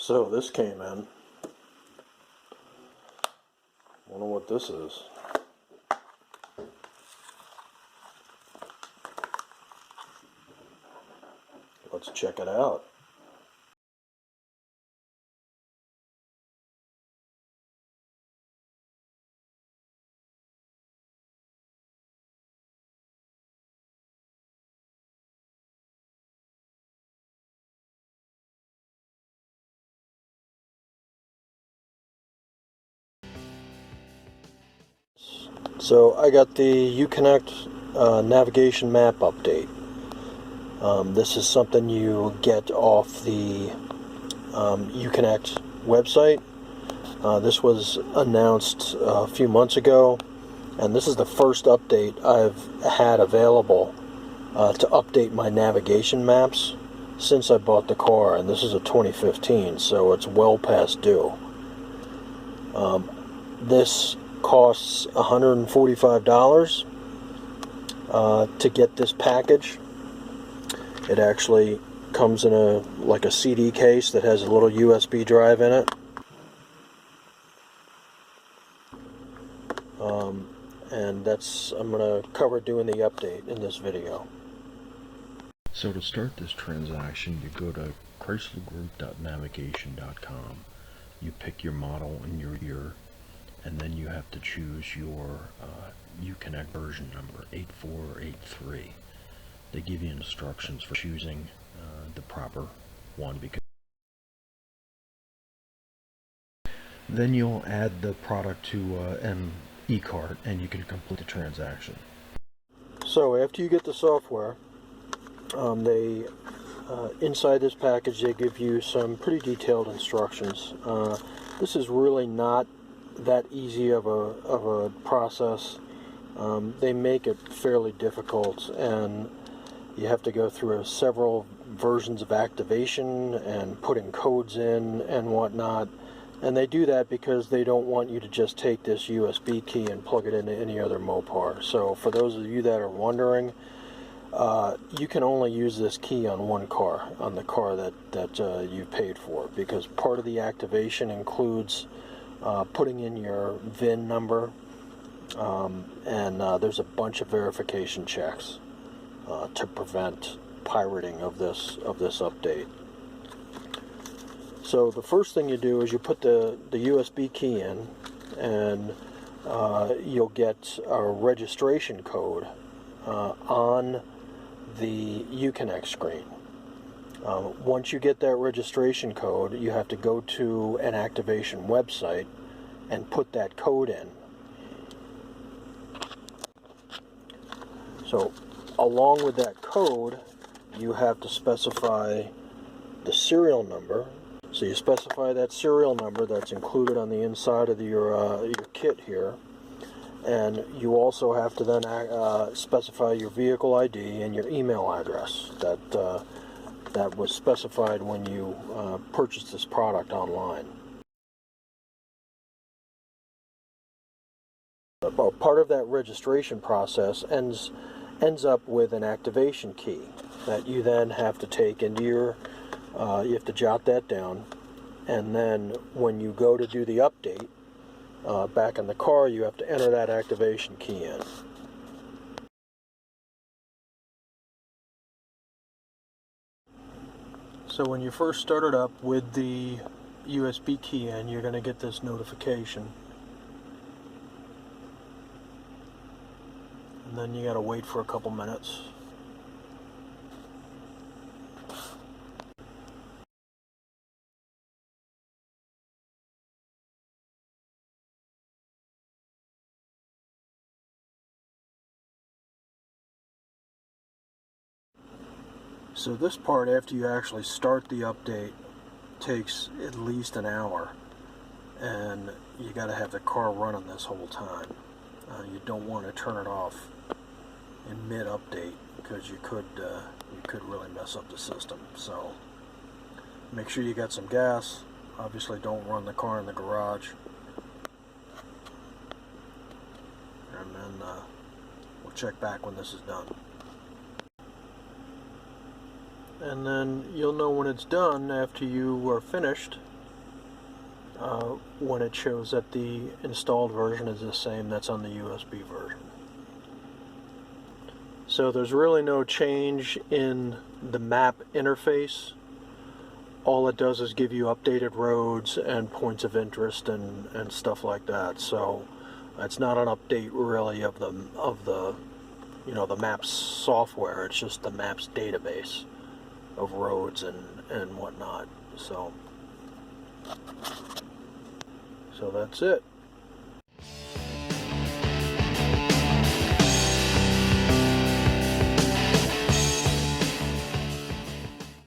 So this came in. Wonder what this is. Let's check it out. So I got the Uconnect Navigation Map Update. This is something you get off the Uconnect website. This was announced a few months ago, and this is the first update I've had available to update my navigation maps since I bought the car, and this is a 2015, so it's well past due. This costs $145 to get this package. It actually comes in like a CD case that has a little USB drive in it. And I'm going to cover doing the update in this video. So to start this transaction, you go to chryslergroup.navigation.com. You pick your model and your year, and then you have to choose your Uconnect version number, 8483. They give you instructions for choosing the proper one. Then you'll add the product to an e-cart, and you can complete the transaction. So after you get the software, inside this package they give you some pretty detailed instructions. This is really not that easy of a process. They make it fairly difficult, and you have to go through several versions of activation and putting codes in and whatnot. And they do that because they don't want you to just take this USB key and plug it into any other Mopar. So for those of you that are wondering, you can only use this key on one car, on the car that you paid for, because part of the activation includes putting in your VIN number, and there's a bunch of verification checks to prevent pirating of this update. So the first thing you do is you put the USB key in, and you'll get a registration code on the Uconnect screen. Once you get that registration code, you have to go to an activation website and put that code in. So along with that code, you have to specify the serial number. So you specify that serial number that's included on the inside of your kit here, and you also have to then specify your vehicle ID and your email address that was specified when you purchased this product online. Part of that registration process ends up with an activation key that you then have to take into your you have to jot that down, and then when you go to do the update back in the car, you have to enter that activation key in. So when you first start it up with the USB key in, you're going to get this notification, and then you got to wait for a couple minutes. So this part, after you actually start the update, takes at least an hour, and you got to have the car running this whole time. You don't want to turn it off in mid-update, because you could really mess up the system. So make sure you got some gas. Obviously don't run the car in the garage, and then we'll check back when this is done. And then you'll know when it's done after you are finished when it shows that the installed version is the same that's on the USB version. So there's really no change in the map interface. All it does is give you updated roads and points of interest and stuff like that. So it's not an update really of the the maps software. It's just the maps database of roads and whatnot. So that's it.